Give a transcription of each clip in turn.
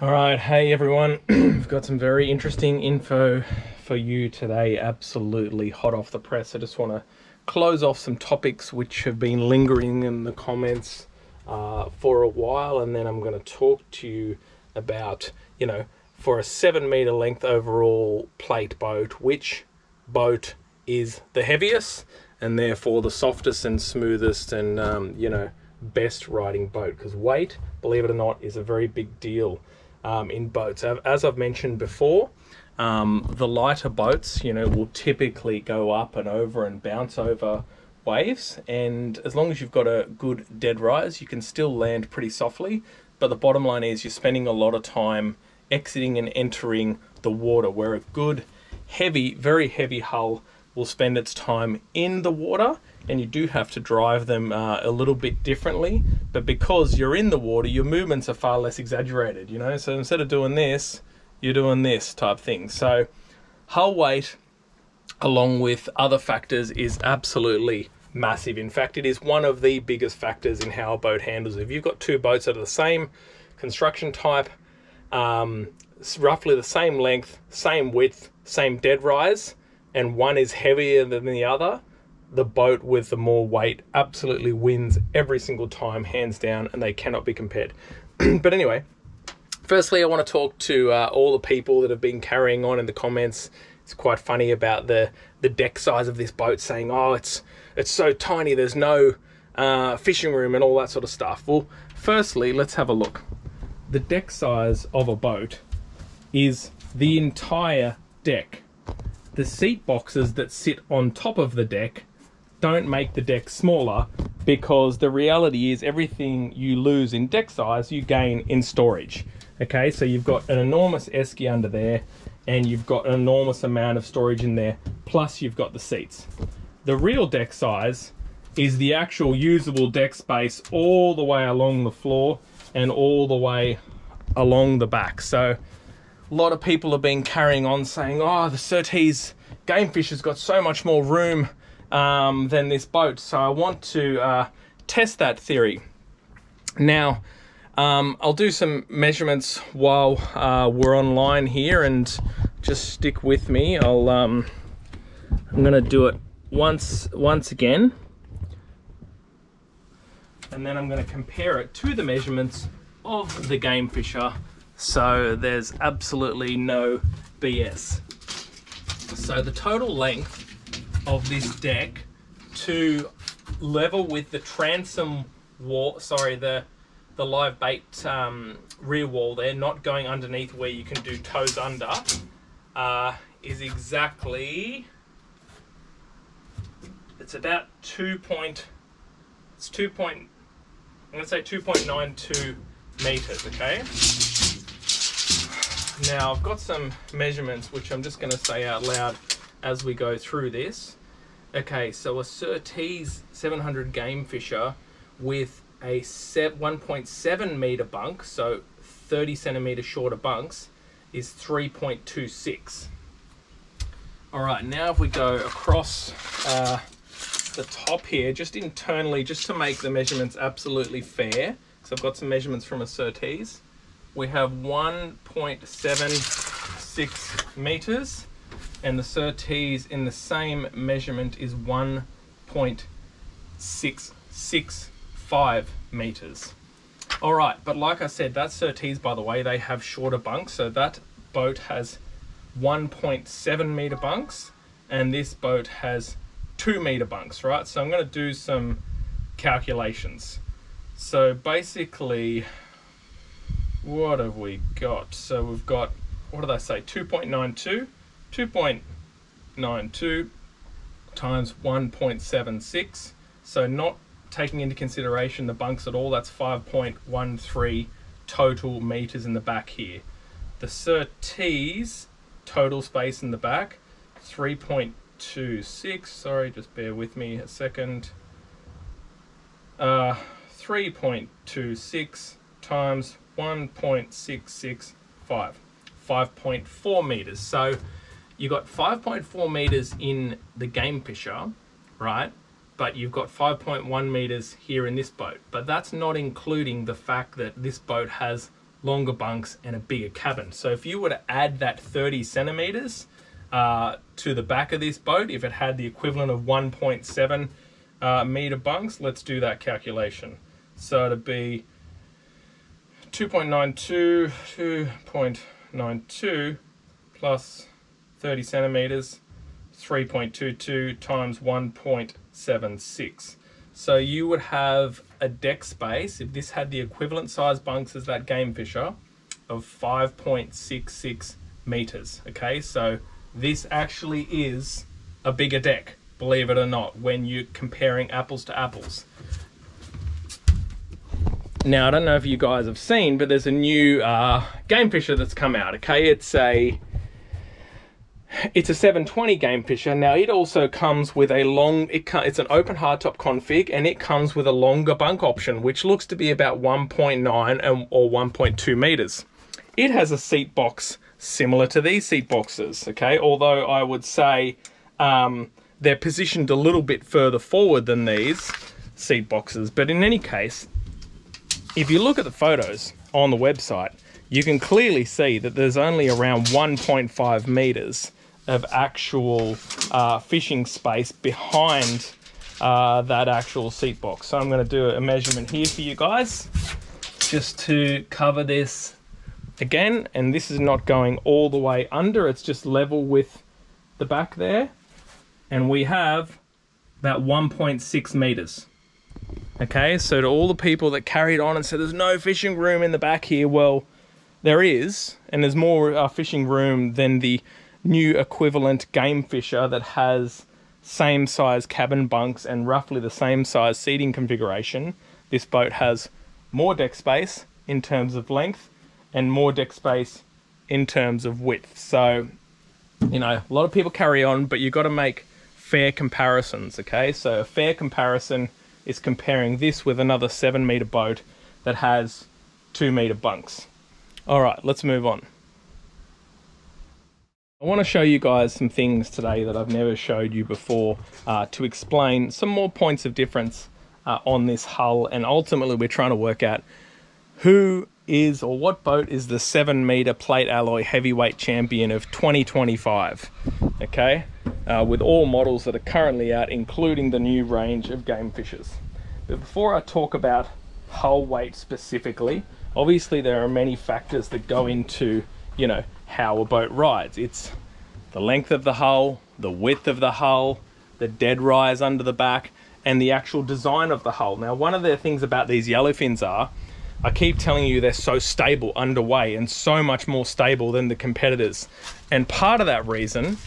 All right, hey everyone, we've got some very interesting info for you today, absolutely hot off the press. I just want to close off some topics which have been lingering in the comments for a while, and then I'm going to talk to you about, for a 7 meter length overall plate boat, which boat is the heaviest and therefore the softest and smoothest and, best riding boat, because weight, believe it or not, is a very big deal in boats. As I've mentioned before, the lighter boats, will typically go up and over and bounce over waves, and as long as you've got a good dead rise, you can still land pretty softly. But the bottom line is you're spending a lot of time exiting and entering the water, where a good, heavy, very heavy hull will spend its time in the water, and you do have to drive them a little bit differently. But because you're in the water, your movements are far less exaggerated, so instead of doing this, you're doing this type thing. So hull weight, along with other factors, is absolutely massive. In fact, it is one of the biggest factors in how a boat handles. If you've got two boats that are the same construction type, roughly the same length, same width, same dead rise, and one is heavier than the other, the boat with the more weight absolutely wins every single time, hands down, and they cannot be compared. But anyway, firstly, I want to talk to all the people that have been carrying on in the comments. It's quite funny about the deck size of this boat, saying, oh, it's so tiny, there's no fishing room and all that sort of stuff. Well, firstly, let's have a look. The deck size of a boat is the entire deck. The seat boxes that sit on top of the deck don't make the deck smaller, because the reality is everything you lose in deck size, you gain in storage. Okay, so you've got an enormous esky under there, and you've got an enormous amount of storage in there, plus you've got the seats. The real deck size is the actual usable deck space all the way along the floor and all the way along the back. So a lot of people have been carrying on saying, oh, the Surtees Gamefish has got so much more room than this boat. So I want to test that theory. Now, I'll do some measurements while we're online here, and just stick with me. I'm going to do it once again, and then I'm going to compare it to the measurements of the Gamefisher, so there's absolutely no BS. So the total length of this deck to level with the transom wall, the live bait rear wall there, not going underneath where you can do toes under, is exactly, it's about 2.92 meters, okay? Now I've got some measurements which I'm just going to say out loud as we go through this. Okay, so a Surtees 700 Gamefisher with a 1.7 meter bunk, so 30 centimeter shorter bunks, is 3.26. All right, now if we go across the top here, just internally, just to make the measurements absolutely fair, so I've got some measurements from a Surtees. We have 1.76 meters, and the Surtees in the same measurement is 1.665 meters. All right, but like I said, that Surtees, by the way, they have shorter bunks, so that boat has 1.7 meter bunks, and this boat has 2 meter bunks, right? So I'm going to do some calculations. So basically, what have we got? So we've got, what did I say, 2.92 times 1.76, so not taking into consideration the bunks at all, that's 5.13 total meters in the back here. The Surtees total space in the back, 3.26, sorry, just bear with me a second, 3.26 times 1.665, 5.4 meters. So you got 5.4 meters in the Gamefisher, right? But you've got 5.1 meters here in this boat. But that's not including the fact that this boat has longer bunks, and a bigger cabin. So if you were to add that 30 centimeters to the back of this boat, if it had the equivalent of 1.7 meter bunks, let's do that calculation. So it'd be 2.92 plus 30 centimeters, 3.22 times 1.76. So you would have a deck space, if this had the equivalent size bunks as that Game Fisher, of 5.66 meters. Okay, so this actually is a bigger deck, believe it or not, when you're comparing apples to apples. Now, I don't know if you guys have seen, but there's a new Game Fisher that's come out. Okay, it's a 720 Game Fisher. Now, it also comes with a it's an open hardtop config, and it comes with a longer bunk option, which looks to be about 1.9 or 1.2 meters. It has a seat box similar to these seat boxes, okay? Although I would say they're positioned a little bit further forward than these seat boxes. But in any case, if you look at the photos on the website, you can clearly see that there's only around 1.5 meters of actual fishing space behind that actual seat box. So I'm going to do a measurement here for you guys, just to cover this again. And this is not going all the way under, it's just level with the back there. And we have about 1.6 meters. Okay, so to all the people that carried on and said there's no fishing room in the back here, well, there is, and there's more fishing room than the new equivalent Game Fisher that has same size cabin bunks and roughly the same size seating configuration. This boat has more deck space in terms of length and more deck space in terms of width. So, you know, a lot of people carry on, but you've got to make fair comparisons, okay? So a fair comparison is comparing this with another 7 meter boat that has 2 meter bunks. All right, let's move on. I want to show you guys some things today that I've never showed you before to explain some more points of difference on this hull, and ultimately we're trying to work out who is, or what boat is the 7 meter plate alloy heavyweight champion of 2025, okay? With all models that are currently out, including the new range of Game Fishers. But before I talk about hull weight specifically, obviously there are many factors that go into, you know, how a boat rides. It's the length of the hull, the width of the hull, the dead rise under the back, and the actual design of the hull. Now, one of the things about these Yellowfins are, I keep telling you, they're so stable underway and so much more stable than the competitors. And part of that reason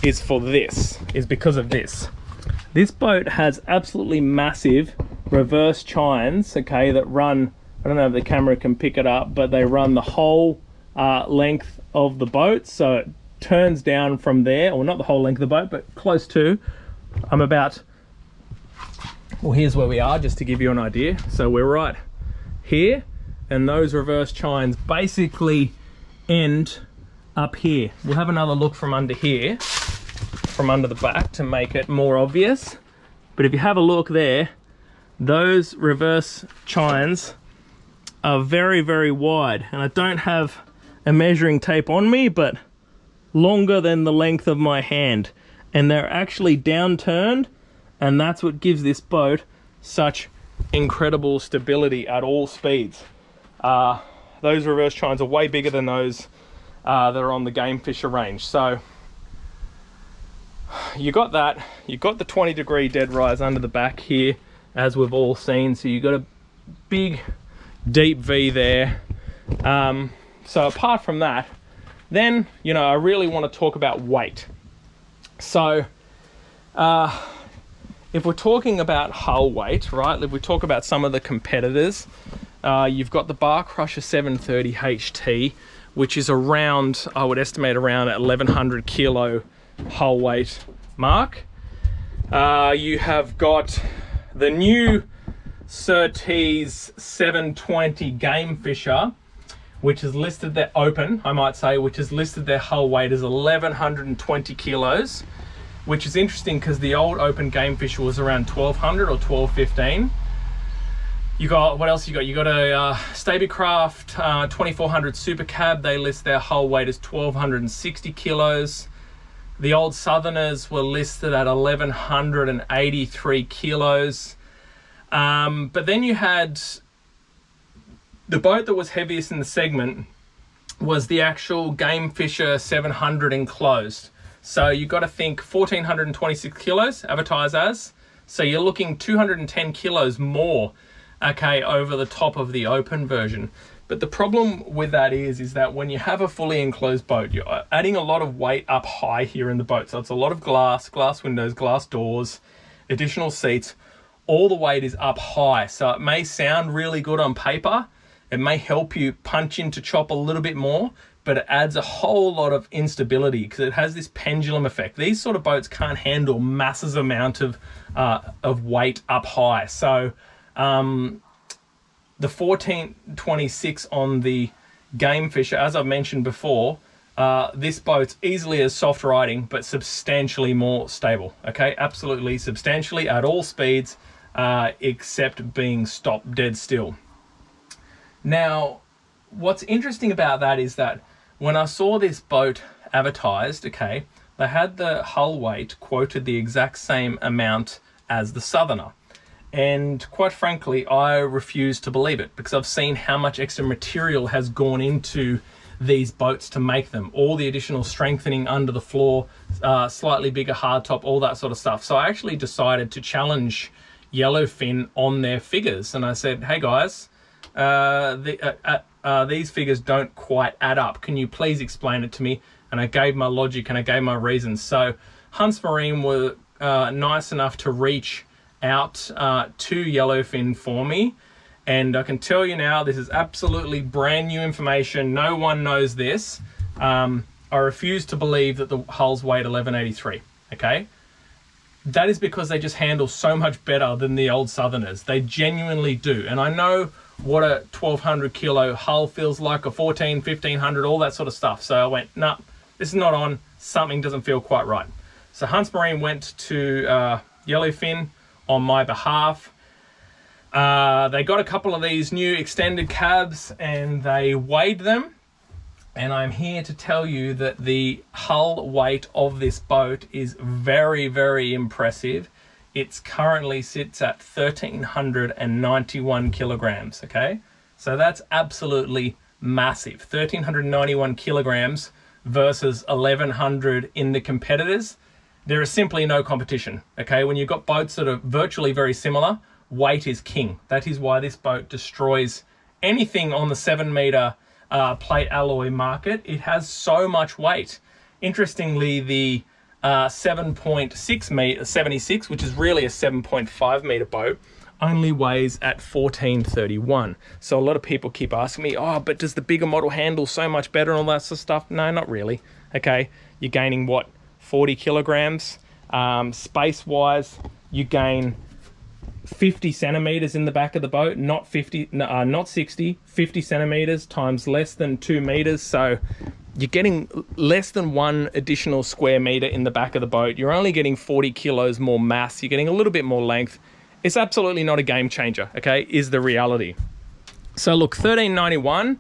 is because of this. This boat has absolutely massive reverse chines, okay, that run, I don't know if the camera can pick it up, but they run the whole length of the boat. So it turns down from there, or not the whole length of the boat, but close to. I'm about, well, here's where we are, just to give you an idea. So we're right here, and those reverse chines basically end up here. We'll have another look from under here, from under the back, to make it more obvious. But if you have a look there, those reverse chines are very, very wide, and I don't have a measuring tape on me, but longer than the length of my hand, and they're actually downturned, and that's what gives this boat such incredible stability at all speeds. Those reverse chines are way bigger than those that are on the Game Fisher range. So you got that, you got the 20-degree dead rise under the back here, as we've all seen. So you got a big deep V there. So apart from that, then, you know, I really want to talk about weight. So if we're talking about hull weight, right, if we talk about some of the competitors, you've got the Bar Crusher 730 HT, which is around, I would estimate around 1100 kilo hull weight mark. You have got the new Surtees 720 Game Fisher, which is listed there open, I might say, which is listed their hull weight as 1120 kilos, which is interesting because the old open Game Fisher was around 1200 or 1215. You got, what else you got? You got a Stablecraft 2400 Super Cab. They list their hull weight as 1260 kilos. The old Southerners were listed at 1183 kilos. But then you had the boat that was heaviest in the segment was the actual Game Fisher 700 enclosed. So you got to think 1426 kilos advertised as. So you're looking 210 kilos more, okay, over the top of the open version. But the problem with that is that when you have a fully enclosed boat, you're adding a lot of weight up high here in the boat. So it's a lot of glass windows, glass doors, additional seats. All the weight is up high. So it may sound really good on paper. It may help you punch into chop a little bit more, but it adds a whole lot of instability because it has this pendulum effect. These sort of boats can't handle massive amount of weight up high. So the 1426 on the Game Fisher, as I've mentioned before, this boat's easily as soft riding, but substantially more stable. Okay, absolutely substantially at all speeds, except being stopped dead still. Now, what's interesting about that is that when I saw this boat advertised, okay, they had the hull weight quoted the exact same amount as the Southerner. And quite frankly, I refuse to believe it because I've seen how much extra material has gone into these boats to make them. All the additional strengthening under the floor, slightly bigger hardtop, all that sort of stuff. So I actually decided to challenge Yellowfin on their figures. And I said, hey guys, these figures don't quite add up. Can you please explain it to me? And I gave my logic and I gave my reasons. So Hunts Marine were nice enough to reach out to Yellowfin for me. And I can tell you now, this is absolutely brand new information. No one knows this. I refuse to believe that the hulls weighed 1183, okay? That is because they just handle so much better than the old Southerners. They genuinely do. And I know what a 1200 kilo hull feels like, a 1500, all that sort of stuff. So I went, nah, this is not on. Something doesn't feel quite right. So Hunts Marine went to Yellowfin on my behalf. They got a couple of these new extended cabs and they weighed them. And I'm here to tell you that the hull weight of this boat is very, very impressive. It currently sits at 1,391 kilograms, okay? So that's absolutely massive. 1,391 kilograms versus 1,100 in the competitors. There is simply no competition, okay? When you've got boats that are virtually very similar, weight is king. That is why this boat destroys anything on the 7 meter plate alloy market. It has so much weight. Interestingly, the 7.6 meter 76, which is really a 7.5 meter boat, only weighs at 1431. So a lot of people keep asking me, oh, but does the bigger model handle so much better and all that sort of stuff? No, not really. Okay, you're gaining what, 40 kilograms? Space wise, you gain 50 centimeters in the back of the boat, not 50, not 60, 50 centimeters times less than 2 meters. So you're getting less than 1 additional square meter in the back of the boat. You're only getting 40 kilos more mass. You're getting a little bit more length. It's absolutely not a game changer, okay, is the reality. So look, 1391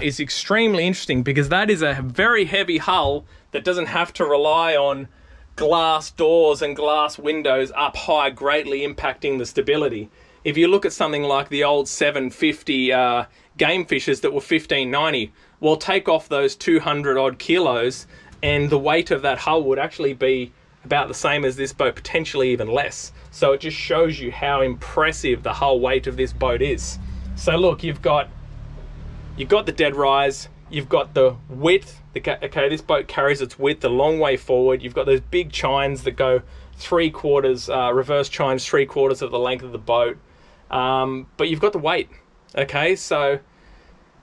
is extremely interesting because that is a very heavy hull that doesn't have to rely on glass doors and glass windows up high, greatly impacting the stability. If you look at something like the old 750 Game Fishers that were 1590, well, take off those 200 odd kilos and the weight of that hull would actually be about the same as this boat, potentially even less. So it just shows you how impressive the hull weight of this boat is. So look, you've got the dead rise, you've got the width. Okay, this boat carries its width a long way forward. You've got those big chines that go 3/4, reverse chines 3/4 of the length of the boat. But you've got the weight. Okay, so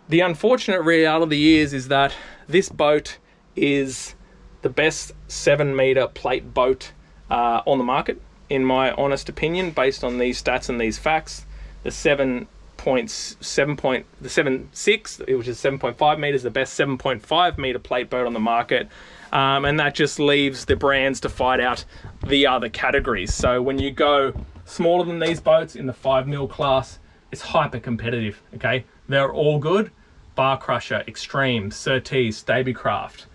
the unfortunate reality is that this boat is the best 7 meter plate boat on the market, in my honest opinion, based on these stats and these facts. The 76, which is 7.5 meters, the best 7.5 meter plate boat on the market. And that just leaves the brands to fight out the other categories. So when you go smaller than these boats in the 5 mil class, is hyper competitive, okay? They're all good. Bar Crusher, Extreme, Surtees, Stabicraft.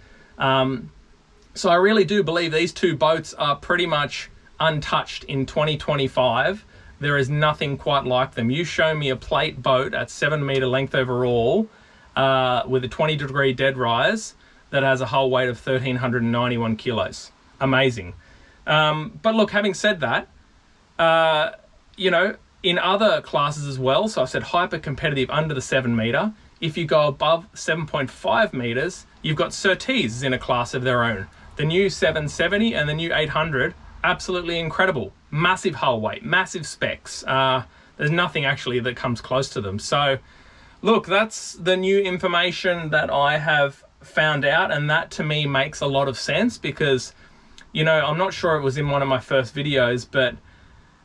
So I really do believe these two boats are pretty much untouched in 2025. There is nothing quite like them. You show me a plate boat at 7 meter length overall with a 20-degree dead rise that has a hull weight of 1,391 kilos. Amazing. But look, having said that, you know, in other classes as well, so I've said hyper competitive under the 7 meter. If you go above 7.5 meters, you've got Surtees in a class of their own. The new 770 and the new 800, absolutely incredible. Massive hull weight, massive specs. There's nothing actually that comes close to them. So look, that's the new information that I have found out, and that to me makes a lot of sense because, you know, I'm not sure it was in one of my first videos, but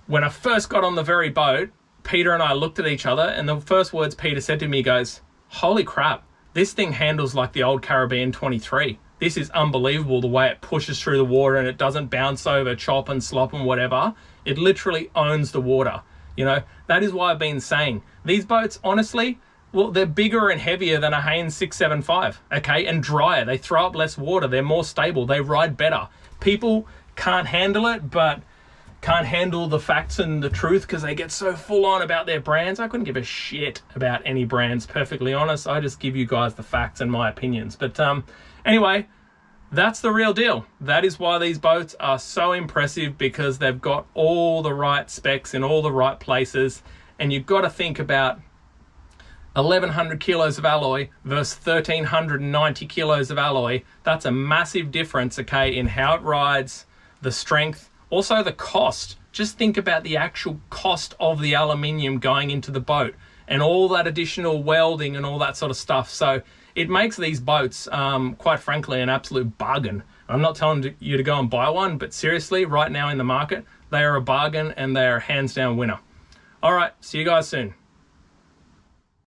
when I first got on the very boat, Peter and I looked at each other, and the first words Peter said to me, he goes, "Holy crap, this thing handles like the old Caribbean 23. This is unbelievable the way it pushes through the water and it doesn't bounce over, chop and slop and whatever. It literally owns the water." You know, that is why I've been saying these boats, honestly, well, they're bigger and heavier than a Haynes 675, okay, and drier. They throw up less water. They're more stable. They ride better. People can't handle it, but can't handle the facts and the truth because they get so full on about their brands. I couldn't give a shit about any brands, perfectly honest. I just give you guys the facts and my opinions. But anyway, that's the real deal. That is why these boats are so impressive, because they've got all the right specs in all the right places. And you've got to think about 1,100 kilos of alloy versus 1,390 kilos of alloy. That's a massive difference, okay, in how it rides, the strength, also the cost. Just think about the actual cost of the aluminium going into the boat and all that additional welding and all that sort of stuff. So it makes these boats, quite frankly, an absolute bargain. I'm not telling you to go and buy one, but seriously, right now in the market, they are a bargain and they are a hands down winner. All right, see you guys soon.